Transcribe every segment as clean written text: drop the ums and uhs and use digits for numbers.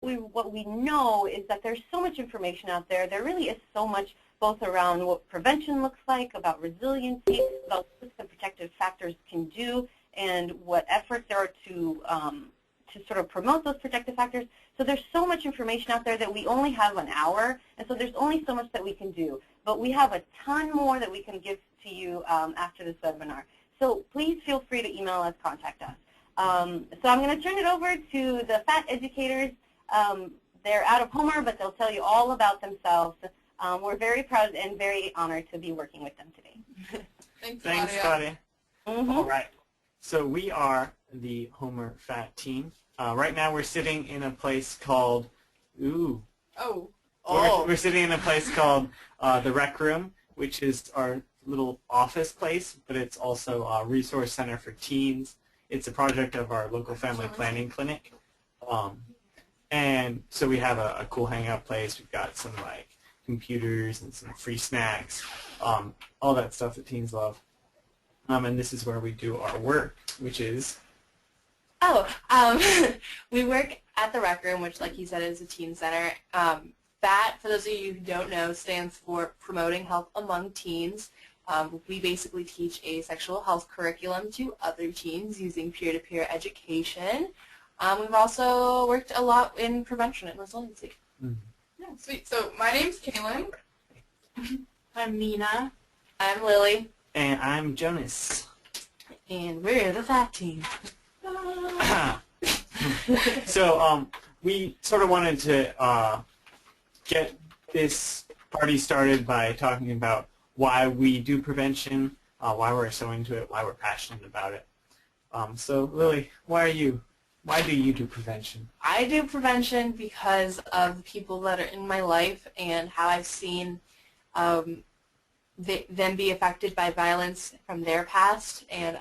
what we know is that there's so much information out there. There really is so much both around what prevention looks like, about resiliency, about what the protective factors can do, and what efforts there are to sort of promote those protective factors. So there's so much information out there that we only have an hour, and so there's only so much that we can do. But we have a ton more that we can give to you after this webinar. So please feel free to email us, contact us. So I'm going to turn it over to the FAT educators. They're out of Homer, but they'll tell you all about themselves. We're very proud and very honored to be working with them today. Thanks, Claudia. Mm-hmm. All right. So we are the Homer FAT team. Right now we're sitting in a place called, we're sitting in a place called the Rec Room, which is our little office place, but it's also a resource center for teens. It's a project of our local family planning clinic. And so we have a cool hangout place. We've got some like computers and some free snacks, all that stuff that teens love. And this is where we do our work, which is... we work at the Rec Room, which, like you said, is a teen center. FAT, for those of you who don't know, stands for Promoting Health Among Teens. We basically teach a sexual health curriculum to other teens using peer-to-peer education. We've also worked a lot in prevention and resiliency. Mm-hmm. Yeah, sweet. So my name's Kaylin. I'm Mina. I'm Lily. And I'm Jonas. And we're the FAT team. So we sort of wanted to get this party started by talking about why we do prevention, why we're so into it, why we're passionate about it. So Lily, why do you do prevention? I do prevention because of the people that are in my life and how I've seen them be affected by violence from their past, and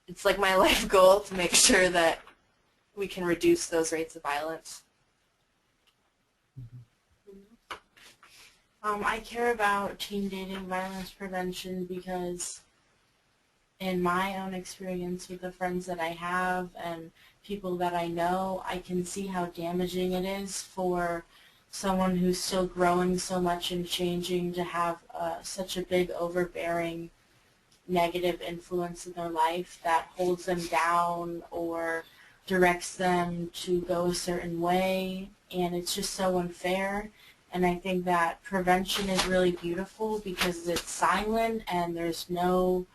it's like my life goal to make sure that we can reduce those rates of violence. I care about teen dating violence prevention because in my own experience with the friends that I have and people that I know, I can see how damaging it is for someone who's still growing so much and changing to have such a big overbearing negative influence in their life that holds them down or directs them to go a certain way, and it's just so unfair. And I think that prevention is really beautiful because it's silent and there's no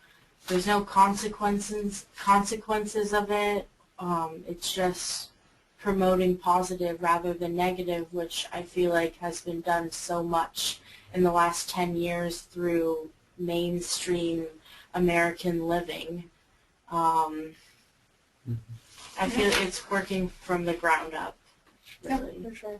consequences of it. It's just promoting positive rather than negative, which I feel like has been done so much in the last 10 years through mainstream American living. I feel it's working from the ground up, really. Yeah, for sure.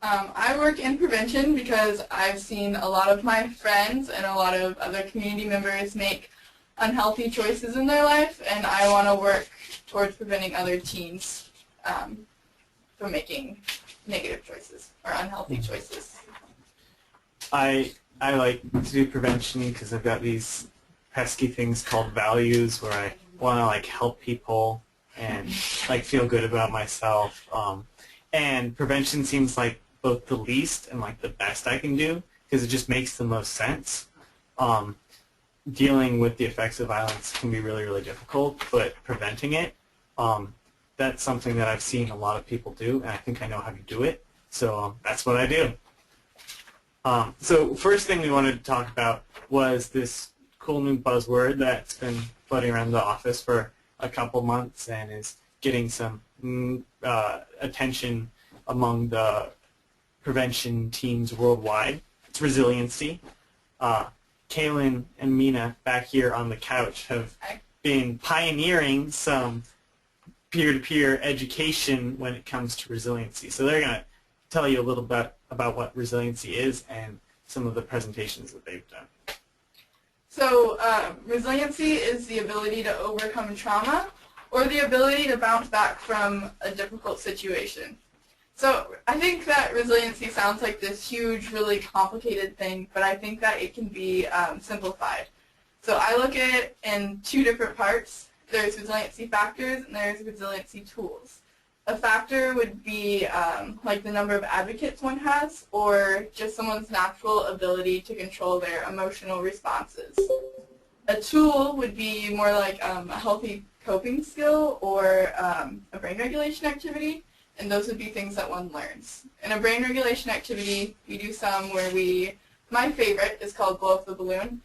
I work in prevention because I've seen a lot of my friends and a lot of other community members make unhealthy choices in their life, and I want to work towards preventing other teens from making negative choices or unhealthy choices. I like to do prevention because I've got these pesky things called values where I want to like help people and like feel good about myself. And prevention seems like both the least and like the best I can do because it just makes the most sense. Dealing with the effects of violence can be really, really difficult, but preventing it, that's something that I've seen a lot of people do, and I think I know how to do it. So that's what I do. So first thing we wanted to talk about was this cool new buzzword that's been floating around the office for a couple months and is getting some attention among the prevention teams worldwide. It's resiliency. Kaylin and Mina back here on the couch have been pioneering some peer-to-peer education when it comes to resiliency. So they're going to tell you a little bit about what resiliency is and some of the presentations that they've done. So resiliency is the ability to overcome trauma or the ability to bounce back from a difficult situation. So I think that resiliency sounds like this huge, really complicated thing, but I think that it can be simplified. So I look at it in two different parts. There's resiliency factors and there's resiliency tools. A factor would be like the number of advocates one has, or just someone's natural ability to control their emotional responses. A tool would be more like a healthy coping skill or a brain regulation activity, and those would be things that one learns. In a brain regulation activity, we do some where my favorite is called blow up the balloon,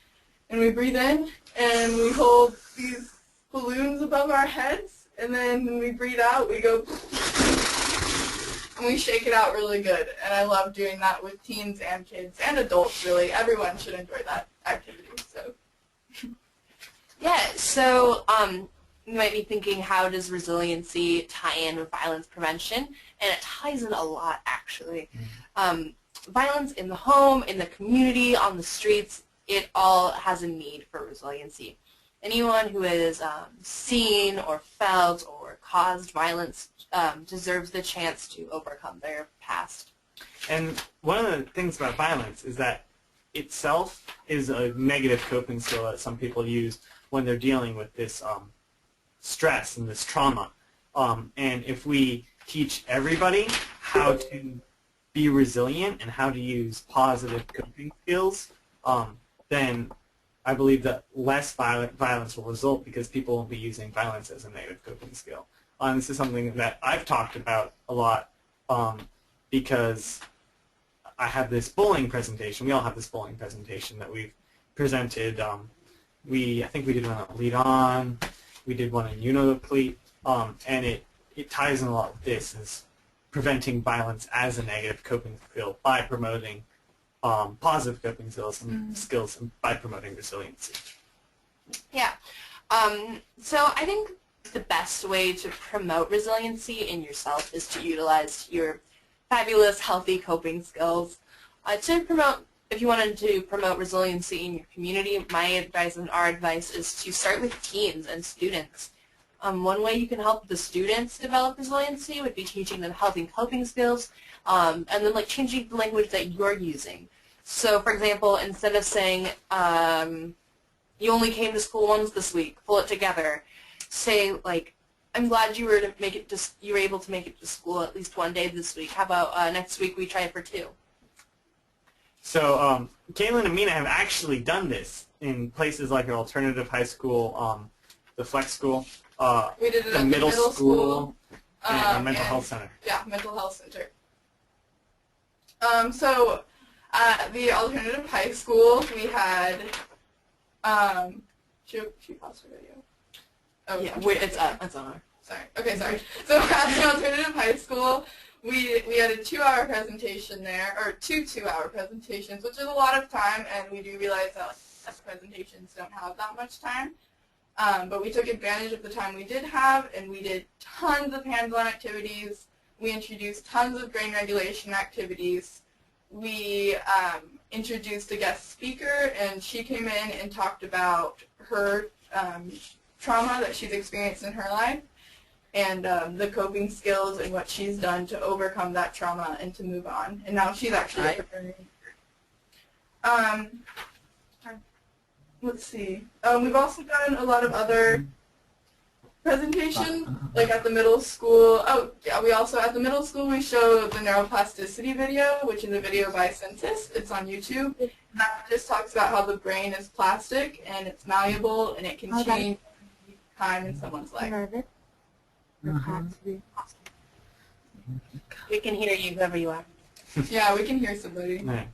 and we breathe in and we hold these balloons above our heads, and then when we breathe out, we go and we shake it out really good. And I love doing that with teens and kids and adults, really. Everyone should enjoy that activity. So. Yeah, so you might be thinking, how does resiliency tie in with violence prevention? And it ties in a lot, actually. Violence in the home, in the community, on the streets, it all has a need for resiliency. Anyone who has seen or felt or caused violence deserves the chance to overcome their past. And one of the things about violence is that itself is a negative coping skill that some people use when they're dealing with this stress and this trauma. And if we teach everybody how to be resilient and how to use positive coping skills, then I believe that less violence will result because people won't be using violence as a negative coping skill. This is something that I've talked about a lot because I have this bullying presentation. We all have this bullying presentation that we've presented. I think we did one on Lead On. We did one in Unoclete. And it ties in a lot with this, is preventing violence as a negative coping skill by promoting positive coping skills and by promoting resiliency. Yeah. So I think the best way to promote resiliency in yourself is to utilize your fabulous, healthy coping skills. If you wanted to promote resiliency in your community, my advice and our advice is to start with teens and students. One way you can help the students develop resiliency would be teaching them healthy coping skills, and then changing the language that you're using. So, for example, instead of saying, you only came to school once this week, pull it together, say, I'm glad you were able to make it to school at least one day this week. How about next week we try it for 2? So Caitlin and Mina have actually done this in places like an alternative high school, the Flex School, We did it the at middle the middle school, and a mental health center. Yeah, mental health center. So at the alternative high school, we had, she paused her video. Oh, Yeah, it's on. Sorry. Okay, sorry. So at the alternative high school, we had a 2-hour presentation there, or 2 2-hour presentations, which is a lot of time, and we do realize that presentations don't have that much time. But we took advantage of the time we did have, and we did tons of hands-on activities. We introduced tons of brain regulation activities. We introduced a guest speaker, and she came in and talked about her trauma that she's experienced in her life, and the coping skills and what she's done to overcome that trauma and to move on. And now she's actually preparing. Let's see. We've also done a lot of other presentations, like at the middle school. Oh, yeah, we also, at the middle school, we show the neuroplasticity video, which is a video by Census. It's on YouTube. And that just talks about how the brain is plastic, and it's malleable, and it can change time in someone's life. We can hear you, whoever you are. Yeah, we can hear somebody. Right.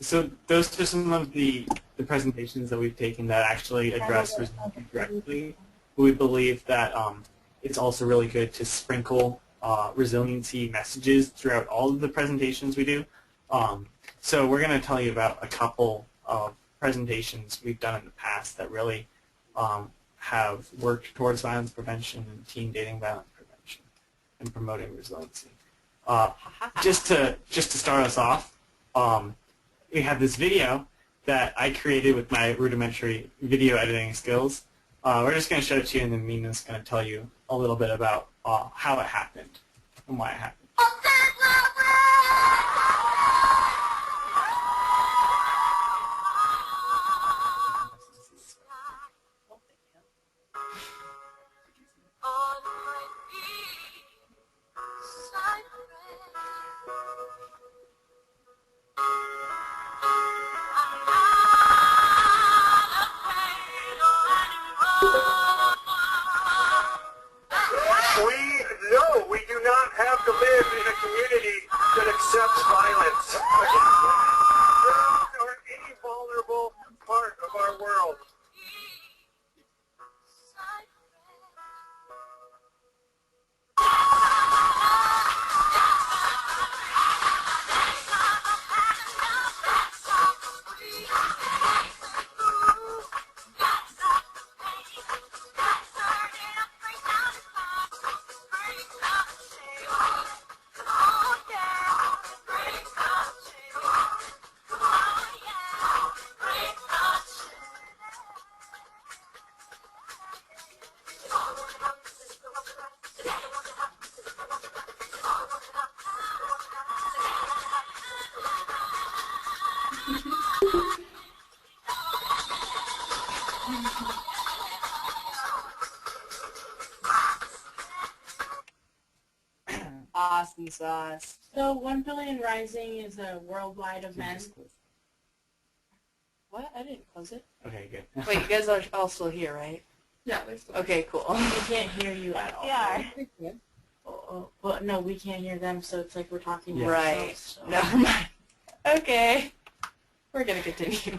So those are some of the presentations that we've taken that actually address resiliency directly. We believe that it's also really good to sprinkle resiliency messages throughout all of the presentations we do. So we're going to tell you about a couple of presentations we've done in the past that really have worked towards violence prevention and teen dating violence prevention and promoting resiliency. Just to start us off, we have this video that I created with my rudimentary video editing skills. We're just going to show it to you, and then Mina's going to tell you a little bit about how it happened and why it happened. We know we do not have to live in a community that accepts violence against girls or any vulnerable part of our world. Awesome sauce. So 1 Billion Rising is a worldwide event. What? I didn't close it. Okay, good. Wait, you guys are all still here, right? Yeah, there's still. Okay, cool. We can't hear you at all. Yeah. But no, we can't hear them, so it's like we're talking to Right. ourselves. So. Never mind. Okay. We're going to continue.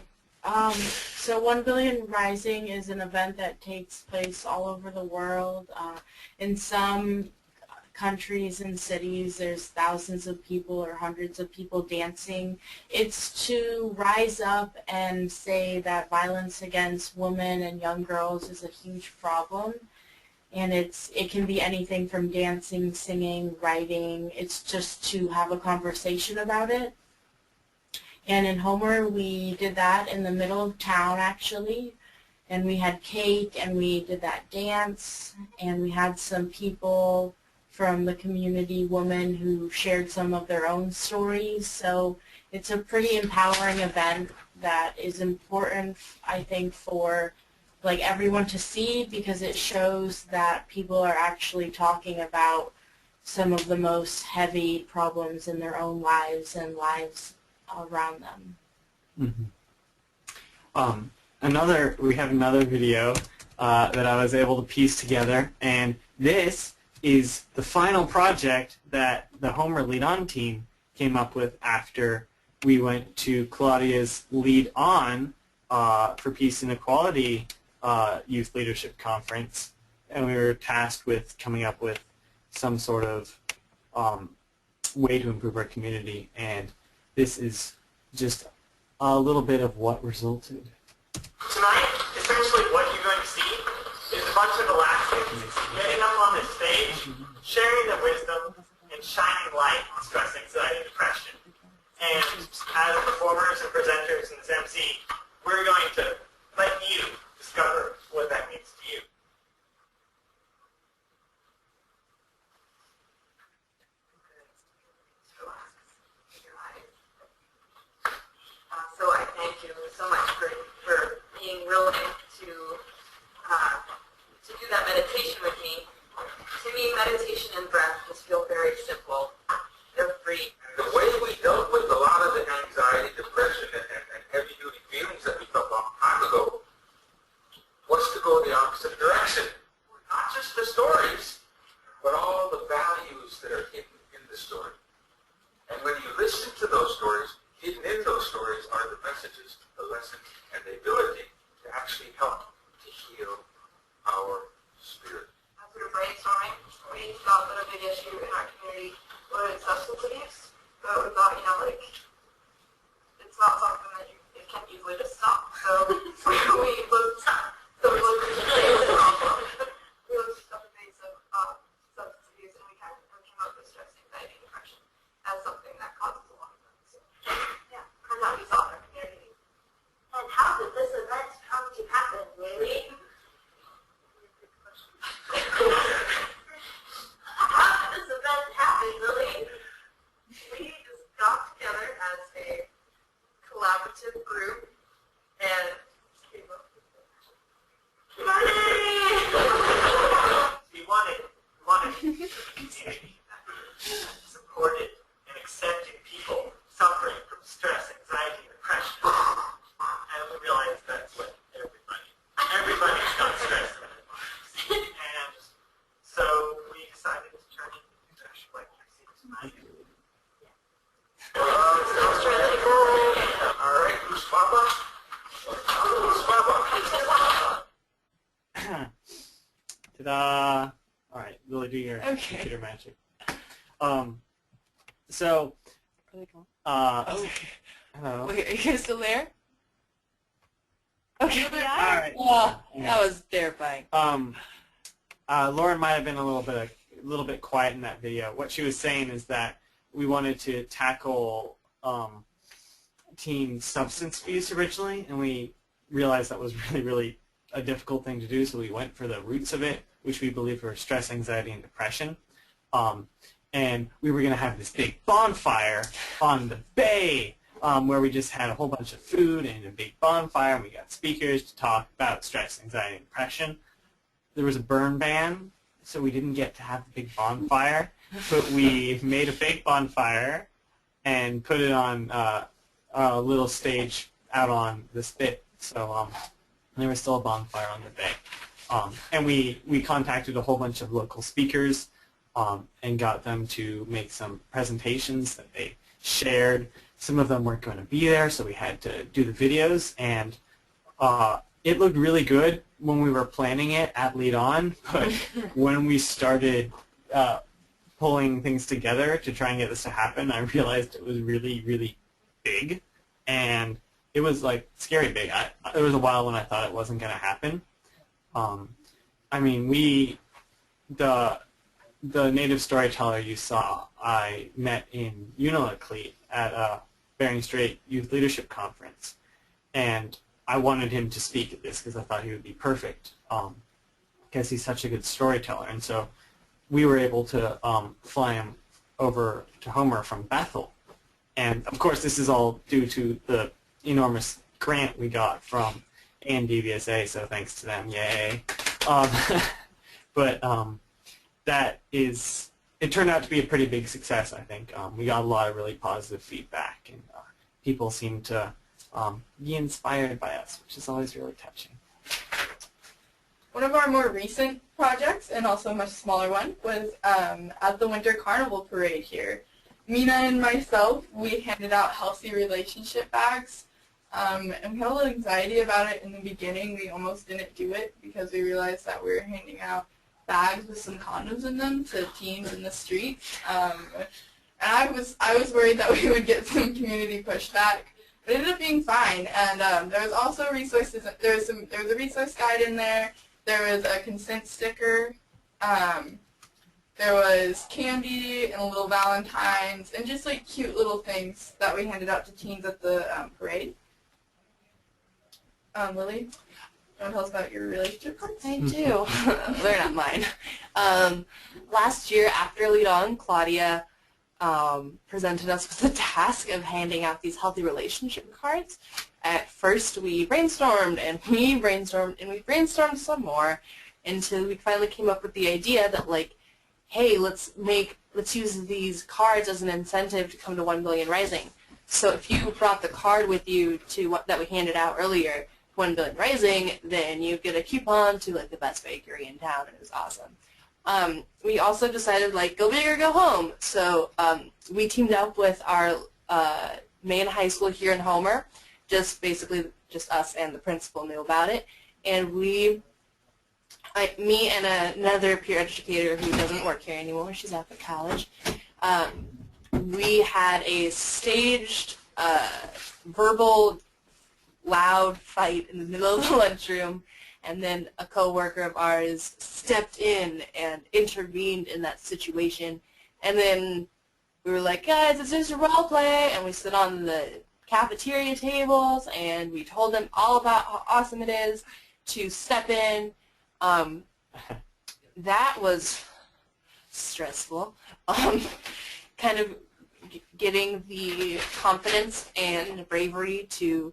So 1 Billion Rising is an event that takes place all over the world. In some countries and cities, there's thousands of people or hundreds of people dancing. It's to rise up and say that violence against women and young girls is a huge problem. And it can be anything from dancing, singing, writing. It's just to have a conversation about it. And in Homer, we did that in the middle of town, actually. And we had cake, and we did that dance, and we had some people from the community, women who shared some of their own stories. So it's a pretty empowering event that is important, I think, for like everyone to see, because it shows that people are actually talking about some of the most heavy problems in their own lives and lives around them. Mm-hmm. We have another video that I was able to piece together, and this is the final project that the Homer Lead On team came up with after we went to Claudia's Lead On for Peace and Equality Youth Leadership Conference, and we were tasked with coming up with some sort of way to improve our community, and this is just a little bit of what resulted. Tonight, essentially what you're going to see is a bunch of Alaskans getting up on this stage, sharing their wisdom, and shining light on stress, anxiety, and depression. And as performers and presenters and this MC, we're going to let you discover what that means to you. So I thank you so much for being willing to do that meditation with me. To me, meditation and breath just feel very simple. They're free. The way we dealt with a lot of the anxiety, depression, and heavy-duty feelings that we felt a long time ago was to go the opposite direction. Not just the stories, but all the values that are hidden in the story. And when you listen to those stories, hidden in those stories are the messages, the lessons, and the ability to actually help to heal our spirit. As we were brainstorming, we felt that a big issue in our community was substance abuse. But we thought, it's not something that it can easily just stop. So we looked at the base of substance abuse, and we came up with stress, anxiety, and depression as something that causes a lot of them. So, yeah, and that we saw in our community. And how did this event come to happen, really? How did this event happen, really? We just got together as a collaborative group and came up with it. Ta-da! All right, Lily, do your computer magic. So, hello. Wait, are you guys still there? Okay. We All are. right. Oh, Yeah. that was terrifying. Lauren might have been a little bit quiet in that video. What she was saying is that we wanted to tackle teen substance abuse originally, and we realized that was really a difficult thing to do, so we went for the roots of it, which we believe were stress, anxiety, and depression. And we were going to have this big bonfire on the bay where we just had a whole bunch of food and a big bonfire, and we got speakers to talk about stress, anxiety, and depression. There was a burn ban, so we didn't get to have the big bonfire, but we made a fake bonfire and put it on a little stage out on the spit. So there was still a bonfire on the bay. And we contacted a whole bunch of local speakers and got them to make some presentations that they shared. Some of them weren't going to be there, so we had to do the videos. And it looked really good when we were planning it at Lead On, but when we started pulling things together to try and get this to happen, I realized it was really big, and it was like scary big. There was a while when I thought it wasn't going to happen. I mean, the native storyteller you saw, I met in Unalakleet at a Bering Strait Youth Leadership Conference, and I wanted him to speak at this because I thought he would be perfect because he's such a good storyteller. And so we were able to fly him over to Homer from Bethel. And, of course, this is all due to the enormous grant we got from ANDVSA, so thanks to them, yay. But it turned out to be a pretty big success, I think. We got a lot of really positive feedback, and people seemed to be inspired by us, which is always really touching. One of our more recent projects, and also a much smaller one, was at the Winter Carnival Parade here. Mina and myself, we handed out healthy relationship bags, and we had a little anxiety about it in the beginning. We almost didn't do it because we realized that we were handing out bags with some condoms in them to teens in the street. And I was worried that we would get some community pushback. But it ended up being fine, and there was also resources. There was a resource guide in there. There was a consent sticker. There was candy and little Valentines and just like cute little things that we handed out to teens at the parade. Lily, you want to tell us about your relationship cards? I do. They're not mine. Last year, after Lead On, Claudia presented us with the task of handing out these healthy relationship cards. At first, we brainstormed and we brainstormed some more until we finally came up with the idea that, like, hey, let's use these cards as an incentive to come to 1 Billion Rising. So if you brought the card with you to that we handed out earlier, 1 Billion Rising, then you get a coupon to like the best bakery in town, and it was awesome. We also decided, like, go big or go home. So we teamed up with our main high school here in Homer. Basically just us and the principal knew about it, and me and another peer educator who doesn't work here anymore, she's out at college, we had a staged verbal loud fight in the middle of the lunchroom, and then a coworker of ours stepped in and intervened in that situation, and then we were like, guys, it's just a role play, and we stood on the cafeteria tables, and we told them all about how awesome it is to step in. That was stressful. Kind of getting the confidence and bravery to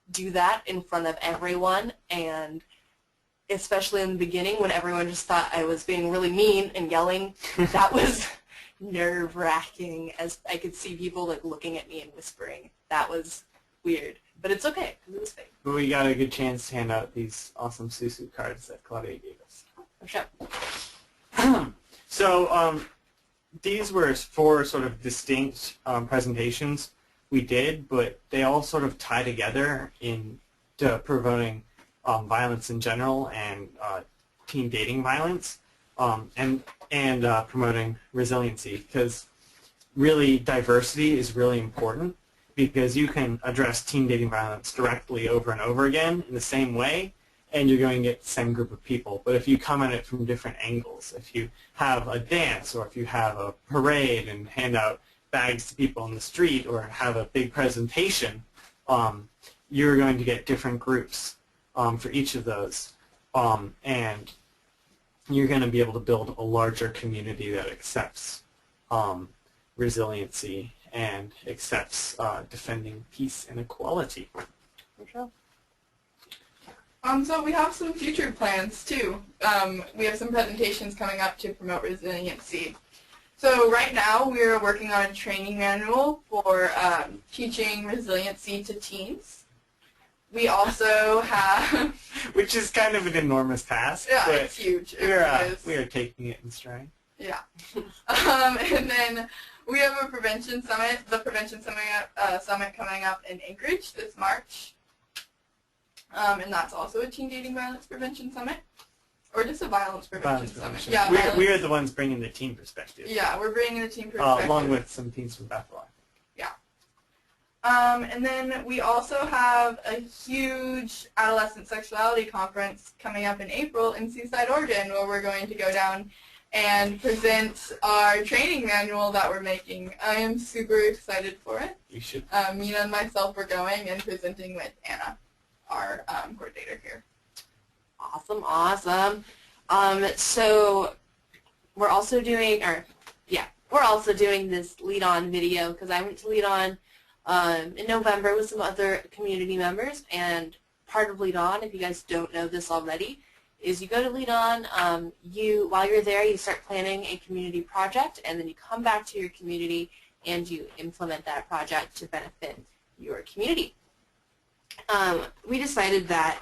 do that in front of everyone, and especially in the beginning when everyone just thought I was being really mean and yelling, that was nerve-wracking, as I could see people like looking at me and whispering. That was weird, but it's okay because it was fake. But we got a good chance to hand out these awesome Susu cards that Claudia gave us. For sure. So these were 4 sort of distinct presentations we did, but they all sort of tie together into preventing violence in general and teen dating violence, and promoting resiliency, because really diversity is really important, because you can address teen dating violence directly over and over again in the same way, and you're going to get the same group of people. But if you come at it from different angles, if you have a dance, or if you have a parade and hand out bags to people on the street, or have a big presentation, you're going to get different groups for each of those. And you're going to be able to build a larger community that accepts resiliency and accepts defending peace and equality. So we have some future plans too. We have some presentations coming up to promote resiliency. So right now we're working on a training manual for teaching resiliency to teens. We also have... Which is kind of an enormous task. Yeah, but it's huge. We are taking it in stride. Yeah. And then we have a prevention summit, the prevention summit coming up in Anchorage this March. And that's also a teen dating violence prevention summit. Or just a violence prevention summit. Yeah, we are the ones bringing the teen perspective. Yeah, we're bringing the teen perspective. Along with some teens from Bethel. Yeah. And then we also have a huge adolescent sexuality conference coming up in April in Seaside, Oregon, where we're going to go down and present our training manual that we're making. I am super excited for it. You should. Mina and myself are going and presenting with Anna, our coordinator here. Awesome, awesome. So we're also doing, this Lead On video, because I went to Lead On in November with some other community members, and part of Lead On, if you guys don't know this already, is you go to Lead On, while you're there, you start planning a community project, and then you come back to your community and you implement that project to benefit your community. We decided that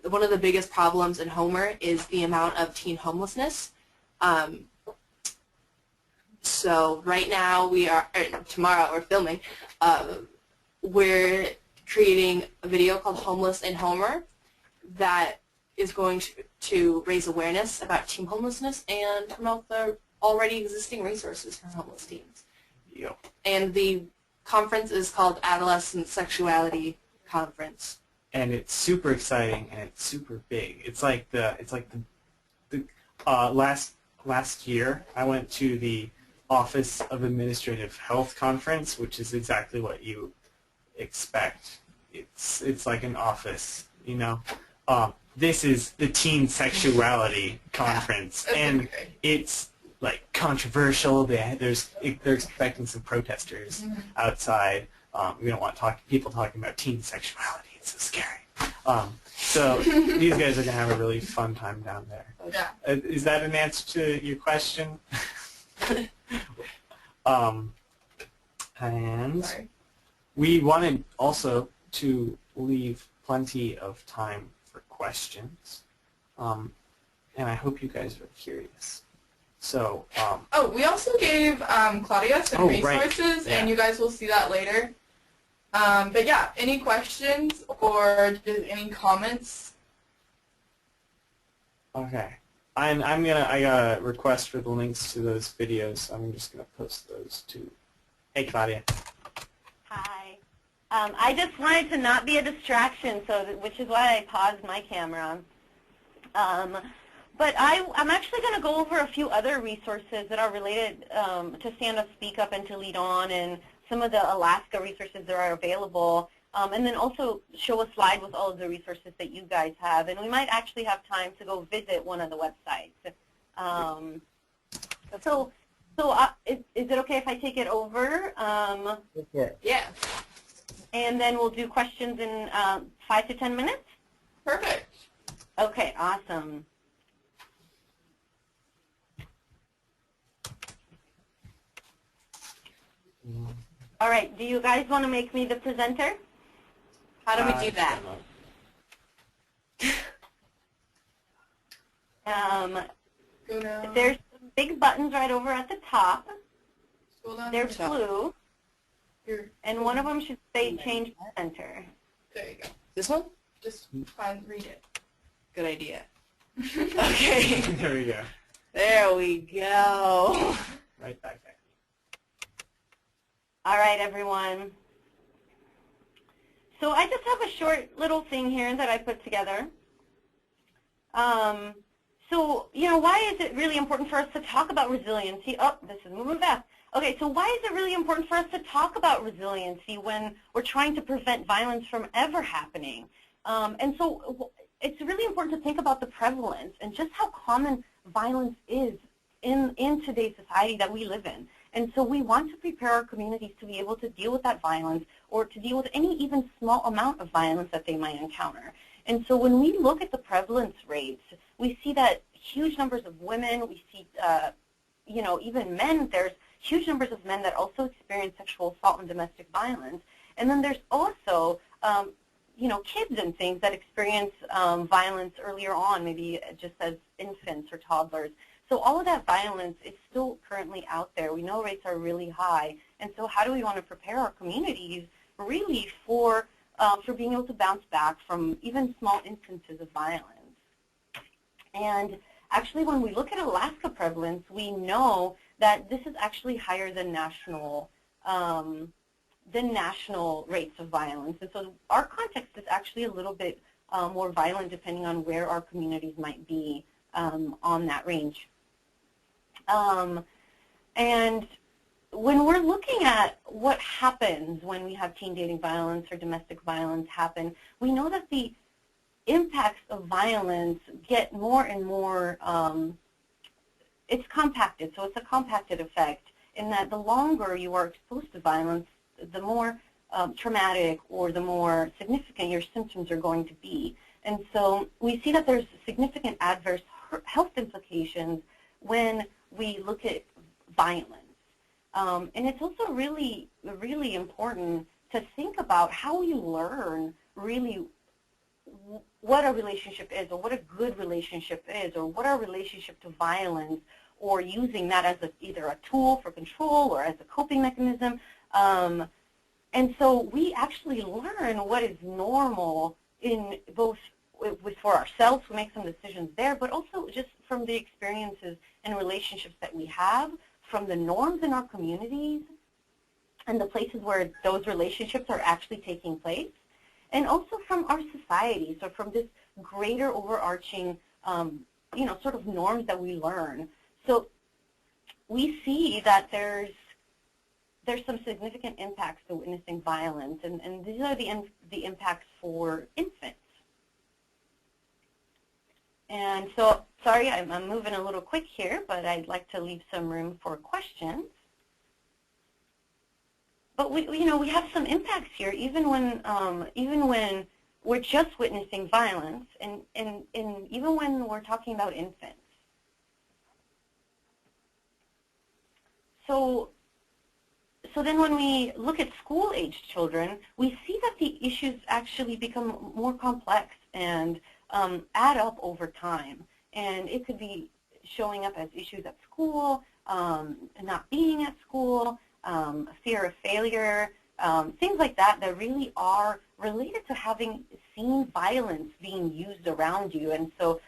one of the biggest problems in Homer is the amount of teen homelessness. So right now tomorrow we're filming, we're creating a video called Homeless in Homer that is going to raise awareness about teen homelessness and promote the already existing resources for homeless teens. Yep. And the conference is called Adolescent Sexuality Conference. And it's super exciting, and it's super big. It's like last year I went to the Office of Administrative Health conference, which is exactly what you expect. It's like an office, you know. This is the Teen Sexuality Conference, and it's like controversial. They're expecting some protesters outside. We don't want people talking about teen sexuality. It's so scary. So these guys are going to have a really fun time down there. Yeah. Is that an answer to your question? And Sorry. we wanted also to leave plenty of time for questions. And I hope you guys are curious. So, we also gave Claudia some resources, Yeah. and you guys will see that later. But yeah, any questions or just any comments? okay. I got a request for the links to those videos. I'm just gonna post those too. Hey, Claudia. Hi. I just wanted to not be a distraction, which is why I paused my camera. But I'm actually going to go over a few other resources that are related to Stand Up, Speak Up, and to Lead On, and some of the Alaska resources that are available, and then also show a slide with all of the resources that you guys have. And we might actually have time to go visit one of the websites. Is it okay if I take it over? Yeah. And then we'll do questions in 5 to 10 minutes? Perfect. Okay, awesome. All right, do you guys want to make me the presenter? How do we do that? There's some big buttons right over at the top. Scroll down They're to the top. blue, Here. and one of them should say change presenter. There you go. This one? Just read it. Good idea. Okay. There we go. There we go. Right back there. All right, everyone. So I just have a short little thing here that I put together. So, why is it really important for us to talk about resiliency? Oh, this is moving fast. Okay, so why is it really important for us to talk about resiliency when we're trying to prevent violence from ever happening? And so it's really important to think about the prevalence and just how common violence is in today's society that we live in. And so we want to prepare our communities to be able to deal with that violence or to deal with any even small amount of violence that they might encounter. And so when we look at the prevalence rates, we see that huge numbers of women, we see, even men, there's huge numbers of men that also experience sexual assault and domestic violence. And then there's also, kids and things that experience violence earlier on, maybe just as infants or toddlers. So all of that violence is still currently out there. We know rates are really high. And so how do we want to prepare our communities really for being able to bounce back from even small instances of violence? And actually, when we look at Alaska prevalence, we know that this is actually higher than national rates of violence. And so our context is actually a little bit more violent depending on where our communities might be on that range. And when we're looking at what happens when we have teen dating violence or domestic violence happen, we know that the impacts of violence get more and more, it's compacted. So it's a compacted effect in that the longer you are exposed to violence, the more traumatic or the more significant your symptoms are going to be. And so we see that there's significant adverse health implications when we look at violence. And it's also really, really important to think about how we learn really what a relationship is, or what a good relationship is, or what our relationship to violence, or using that as either a tool for control or as a coping mechanism. And so we actually learn what is normal in both for ourselves, we make some decisions there, but also just from the experiences and relationships that we have, from the norms in our communities and the places where those relationships are actually taking place, and also from our society, so from this greater overarching, sort of norms that we learn. So we see that there's some significant impacts to witnessing violence, and these are the impacts for infants. And so, sorry, I'm moving a little quick here, but I'd like to leave some room for questions. But we have some impacts here, even when we're just witnessing violence, and even when we're talking about infants. So then when we look at school-age children, we see that the issues actually become more complex and add up over time. And it could be showing up as issues at school, not being at school, fear of failure, things like that really are related to having seen violence being used around you. And so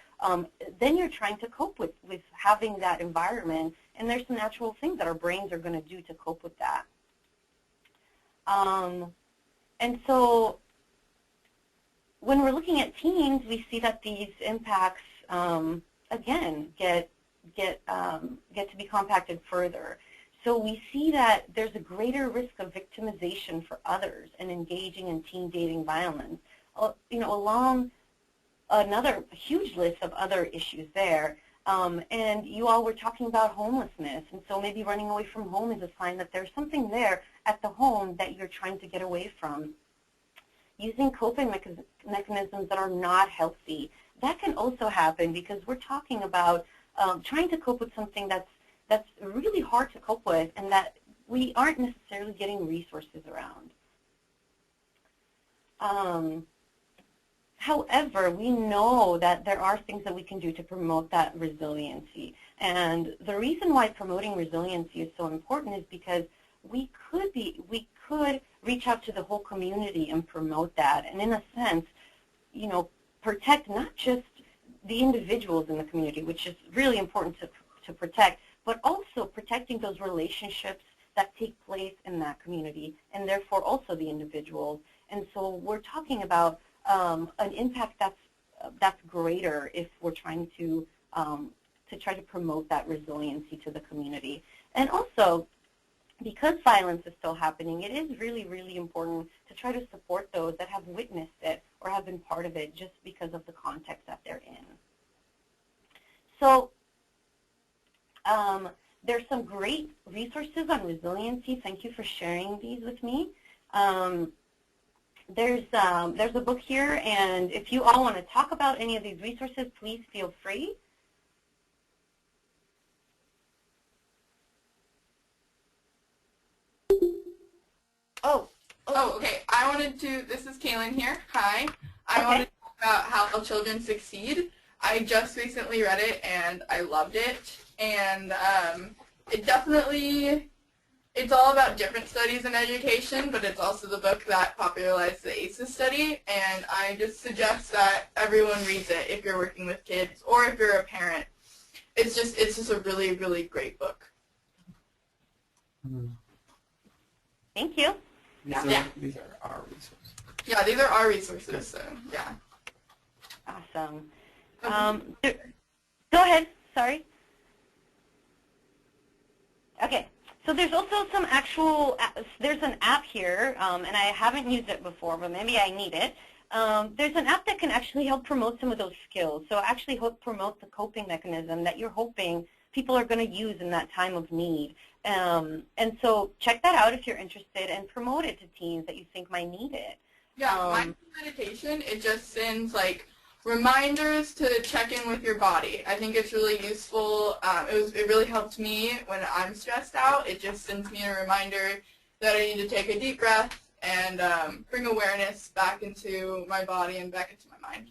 then you're trying to cope with having that environment, and there's some natural things that our brains are going to do to cope with that. And so when we're looking at teens, we see that these impacts, again, get to be compacted further. So we see that there's a greater risk of victimization for others and engaging in teen dating violence, along another huge list of other issues there. And you all were talking about homelessness, and so maybe running away from home is a sign that there's something there at the home that you're trying to get away from. Using coping mechanisms that are not healthy, that can also happen because we're talking about trying to cope with something that's really hard to cope with and that we aren't necessarily getting resources around. However, we know that there are things that we can do to promote that resiliency. And the reason why promoting resiliency is so important is because we could reach out to the whole community and promote that. And in a sense, protect not just the individuals in the community, which is really important to protect, but also protecting those relationships that take place in that community, and therefore also the individuals. And so we're talking about an impact that's greater if we're trying to try to promote that resiliency to the community. And also, because violence is still happening, it is really, really important to try to support those that have witnessed it or have been part of it just because of the context that they're in. So there's some great resources on resiliency. Thank you for sharing these with me. There's a book here, and if you all want to talk about any of these resources, please feel free. Oh, okay. This is Kaylin here. Hi. I wanted to talk about How Children Succeed. I just recently read it, and I loved it. And it definitely, it's all about different studies in education, but it's also the book that popularized the ACEs study. And I just suggest that everyone reads it if you're working with kids or if you're a parent. It's just a really, really great book. Thank you. These are our resources. Yeah, these are our resources, so yeah. Awesome. Go ahead. Sorry. Okay. So there's also some actual, there's an app here, and I haven't used it before, but maybe I need it. There's an app that can actually help promote some of those skills. So actually help promote the coping mechanism that you're hoping people are going to use in that time of need. And so check that out if you're interested and promote it to teens that you think might need it. Yeah, mindful meditation, it just sends like reminders to check in with your body. I think it's really useful. It really helped me when I'm stressed out. It just sends me a reminder that I need to take a deep breath and bring awareness back into my body and back into my mind.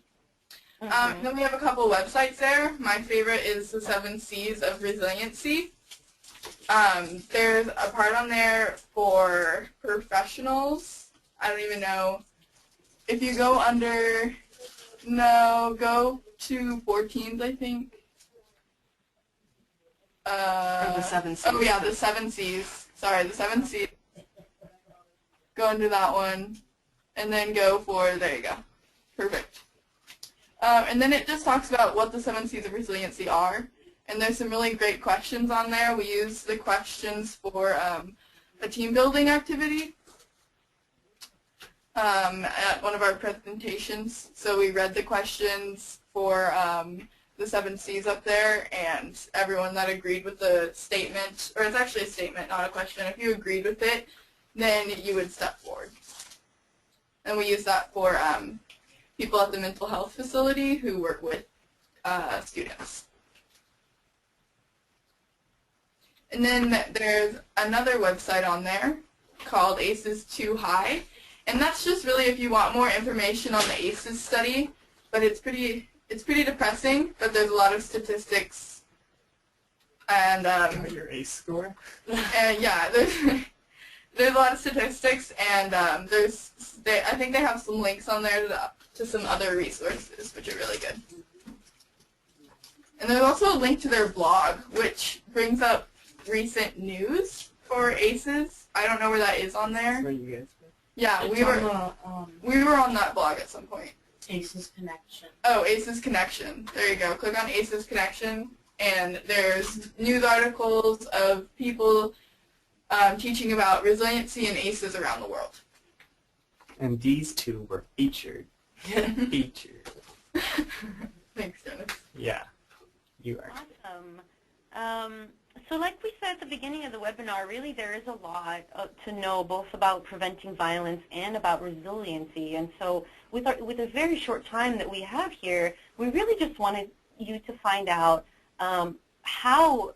Then we have a couple websites there. My favorite is the 7 C's of Resiliency. There's a part on there for professionals. I don't even know. If you go under, go to 14s, I think. Or the 7 C's. Oh yeah, the 7 C's. Sorry, the 7 C's. Go under that one, and then go for, there you go. Perfect. And then it just talks about what the 7 C's of Resiliency are. And there's some really great questions on there. We use the questions for a team building activity at one of our presentations. So we read the questions for the 7 C's up there, and everyone that agreed with the statement, or it's actually a statement, not a question, if you agreed with it, then you would step forward. And we use that for people at the mental health facility who work with students. And then there's another website on there called ACEs Too High. And that's just really if you want more information on the ACEs study, but it's pretty depressing, but there's a lot of statistics. And your ACE score? And yeah, there's a lot of statistics, and I think they have some links on there to some other resources, which are really good. And there's also a link to their blog, which brings up recent news for ACEs. I don't know where that is on there. Where you guys? Yeah, we were on that blog at some point. ACEs Connection. Oh, ACEs Connection. There you go. Click on ACEs Connection, and there's news articles of people teaching about resiliency and ACEs around the world. And these two were featured. Featured. Thanks, Jonas. Yeah, you are. Awesome. So like we said at the beginning of the webinar, really there is a lot to know both about preventing violence and about resiliency. And so with a very short time that we have here, we really just wanted you to find out how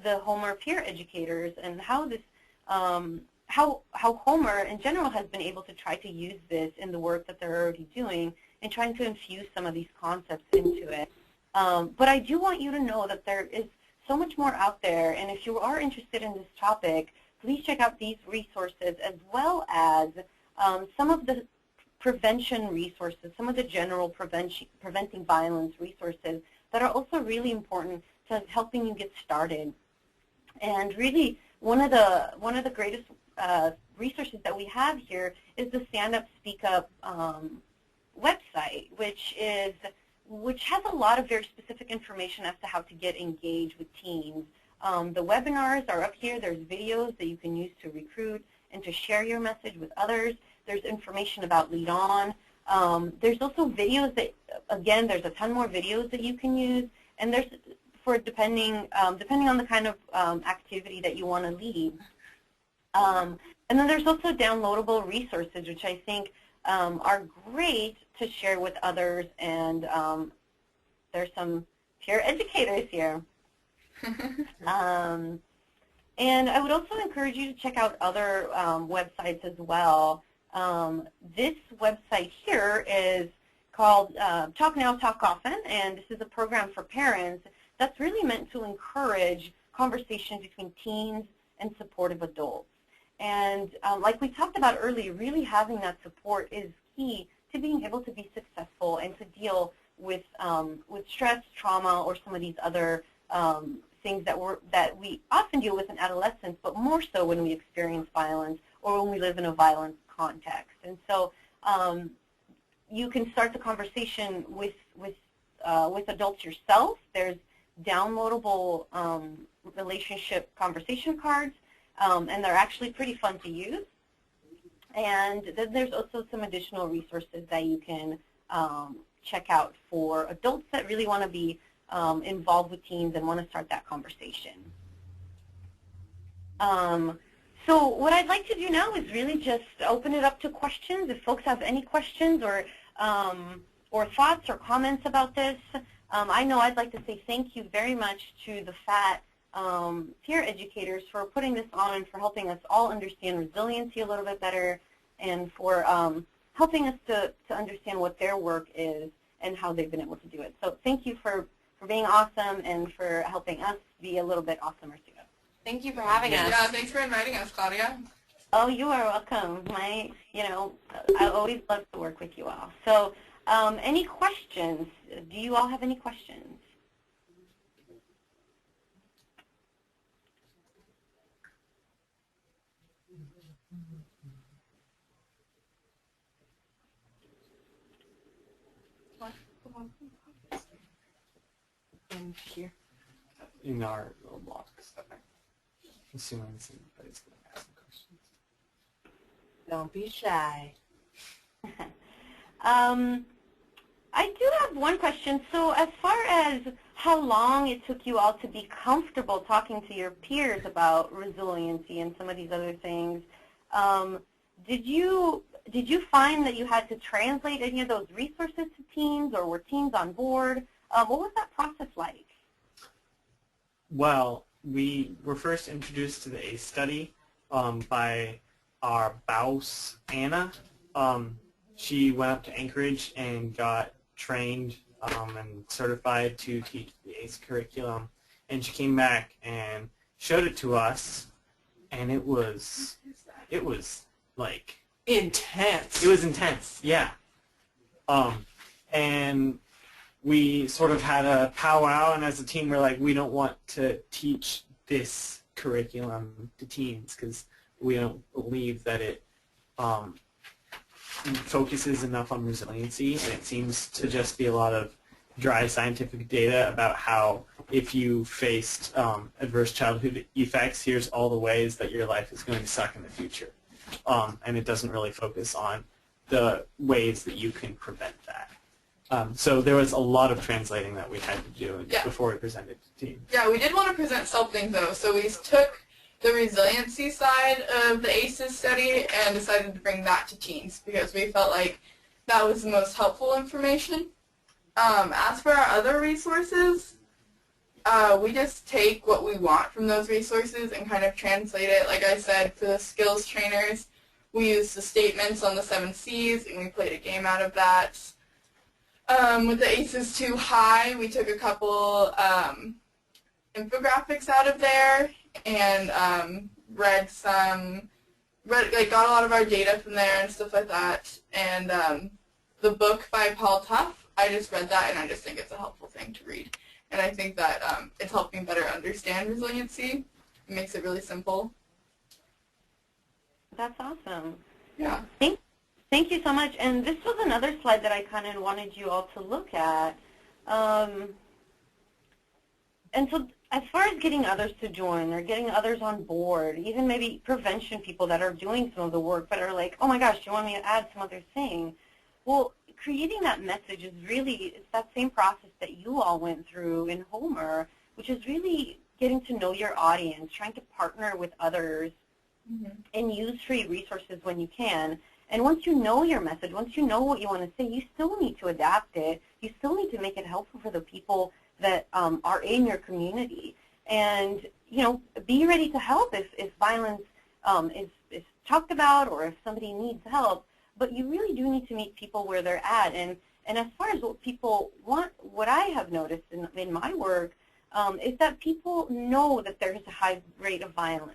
the Homer peer educators and how this how Homer in general has been able to try to use this in the work that they're already doing and trying to infuse some of these concepts into it. But I do want you to know that there is so much more out there, and if you are interested in this topic, please check out these resources as well as some of the prevention resources, some of the general preventing violence resources that are also really important to helping you get started. And really, one of the greatest resources that we have here is the Stand Up, Speak Up website, which has a lot of very specific information as to how to get engaged with teens. The webinars are up here. There's videos that you can use to recruit and to share your message with others. There's information about Lead On. There's also videos that, again, there's a ton more videos that you can use, and there's for depending on the kind of activity that you want to lead. And then there's also downloadable resources, which I think are great to share with others, and there's some peer educators here. And I would also encourage you to check out other websites as well. This website here is called Talk Now, Talk Often, and this is a program for parents that's really meant to encourage conversations between teens and supportive adults. And like we talked about earlier, really having that support is key to being able to be successful and to deal with stress, trauma, or some of these other things that we often deal with in adolescence, but more so when we experience violence or when we live in a violent context. And so you can start the conversation with adults yourself. There's downloadable relationship conversation cards, and they're actually pretty fun to use. And then there's also some additional resources that you can check out for adults that really want to be involved with teens and want to start that conversation. So what I'd like to do now is really just open it up to questions. If folks have any questions or thoughts or comments about this, I know I'd like to say thank you very much to the FAT peer educators for putting this on and for helping us all understand resiliency a little bit better, and for helping us to understand what their work is and how they've been able to do it. So thank you for being awesome and for helping us be a little bit awesomer too. Thank you for having us. Yeah, thanks for inviting us, Claudia. Oh, you are welcome. I always love to work with you all. So any questions? Do you all have any questions? And here. In our little blocks. Assuming somebody's going to ask some questions. Don't be shy. I do have one question. So as far as how long it took you all to be comfortable talking to your peers about resiliency and some of these other things, did you find that you had to translate any of those resources to teens, or were teens on board? What was that process like? Well, we were first introduced to the ACE study by our boss, Anna. She went up to Anchorage and got trained and certified to teach the ACE curriculum. And she came back and showed it to us, and it was like intense. It was intense, yeah. And we sort of had a powwow, and as a team, we're like, we don't want to teach this curriculum to teens because we don't believe that it focuses enough on resiliency, and it seems to just be a lot of dry scientific data about how if you faced adverse childhood effects, here's all the ways that your life is going to suck in the future. And it doesn't really focus on the ways that you can prevent that. So there was a lot of translating that we had to do before we presented to teams. Yeah, we did want to present something, though. So we took the resiliency side of the ACEs study and decided to bring that to teens because we felt like that was the most helpful information. As for our other resources, we just take what we want from those resources and kind of translate it. Like I said, for the skills trainers, we used the statements on the 7 C's, and we played a game out of that. With the ACEs Too High, we took a couple infographics out of there and read some got a lot of our data from there and stuff like that. And the book by Paul Tuff, I just read that, and I just think it's a helpful thing to read. And I think that it's helped me better understand resiliency. It makes it really simple. That's awesome. Yeah. Thank you so much. And this was another slide that I kind of wanted you all to look at. And so as far as getting others to join or getting others on board, even maybe prevention people that are doing some of the work but are like, oh my gosh, do you want me to add some other thing? Well, creating that message is really, it's that same process that you all went through in Homer, which is really getting to know your audience, trying to partner with others, and use free resources when you can. And once you know your message, once you know what you want to say, you still need to adapt it. You still need to make it helpful for the people that are in your community. And, you know, be ready to help if violence is talked about or if somebody needs help. But you really do need to meet people where they're at. And as far as what people want, what I have noticed in my work is that people know that there's a high rate of violence.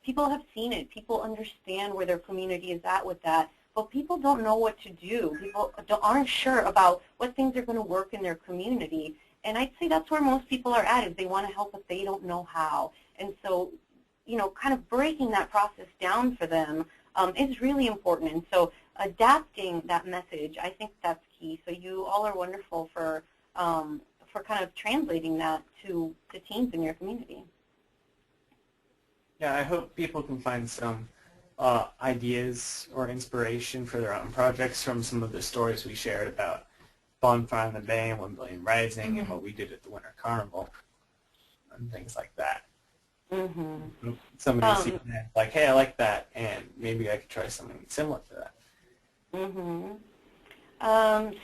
People have seen it. People understand where their community is at with that. But people don't know what to do. People aren't sure about what things are going to work in their community. And I'd say that's where most people are at, is they want to help, but they don't know how. And so, you know, kind of breaking that process down for them is really important. And so adapting that message, I think that's key. So you all are wonderful for kind of translating that to teens in your community. Yeah, I hope people can find some ideas or inspiration for their own projects from some of the stories we shared about Bonfire in the Bay and 1 Billion Rising and what we did at the Winter Carnival and things like that. Somebody sees that, like, hey, I like that, and maybe I could try something similar to that.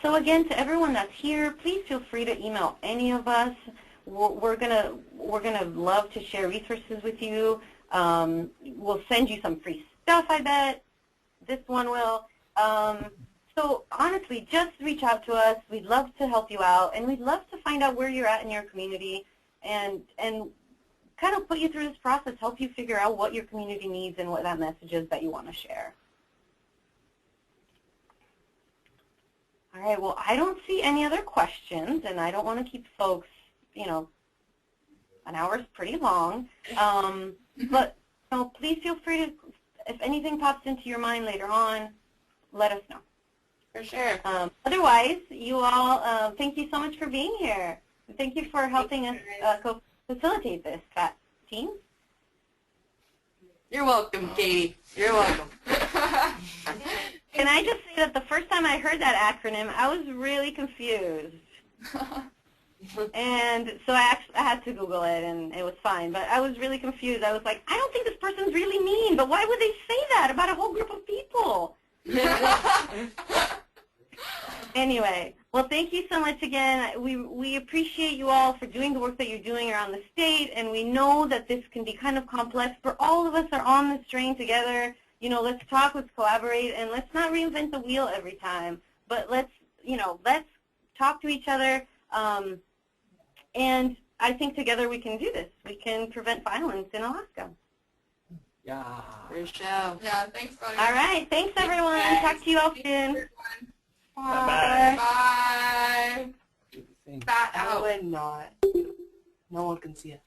So again, to everyone that's here, please feel free to email any of us. We're gonna love to share resources with you. We'll send you some free stuff, I bet. This one will. So honestly, just reach out to us. We'd love to help you out, and we'd love to find out where you're at in your community and kind of put you through this process, help you figure out what your community needs and what that message is that you want to share. All right, well, I don't see any other questions, and I don't want to keep folks, you know, an hour is pretty long. But you know, please feel free to, if anything pops into your mind later on, let us know. For sure. Otherwise, you all, thank you so much for being here. Thank you for helping us facilitate this, team. You're welcome, Katie. You're welcome. Can I just say that the first time I heard that acronym, I was really confused. And so I had to Google it, and it was fine. But I was really confused. I was like, I don't think this person's really mean, but why would they say that about a whole group of people? Anyway, well, thank you so much again. We appreciate you all for doing the work that you're doing around the state, and we know that this can be kind of complex, but all of us are on this train together. You know, let's talk, let's collaborate, and let's not reinvent the wheel every time, but let's talk to each other, and I think together we can do this. We can prevent violence in Alaska. Yeah. For sure. Yeah, thanks, buddy. All right, thanks everyone. Talk to you all soon. Bye-bye. Bye. That would not. No one can see it.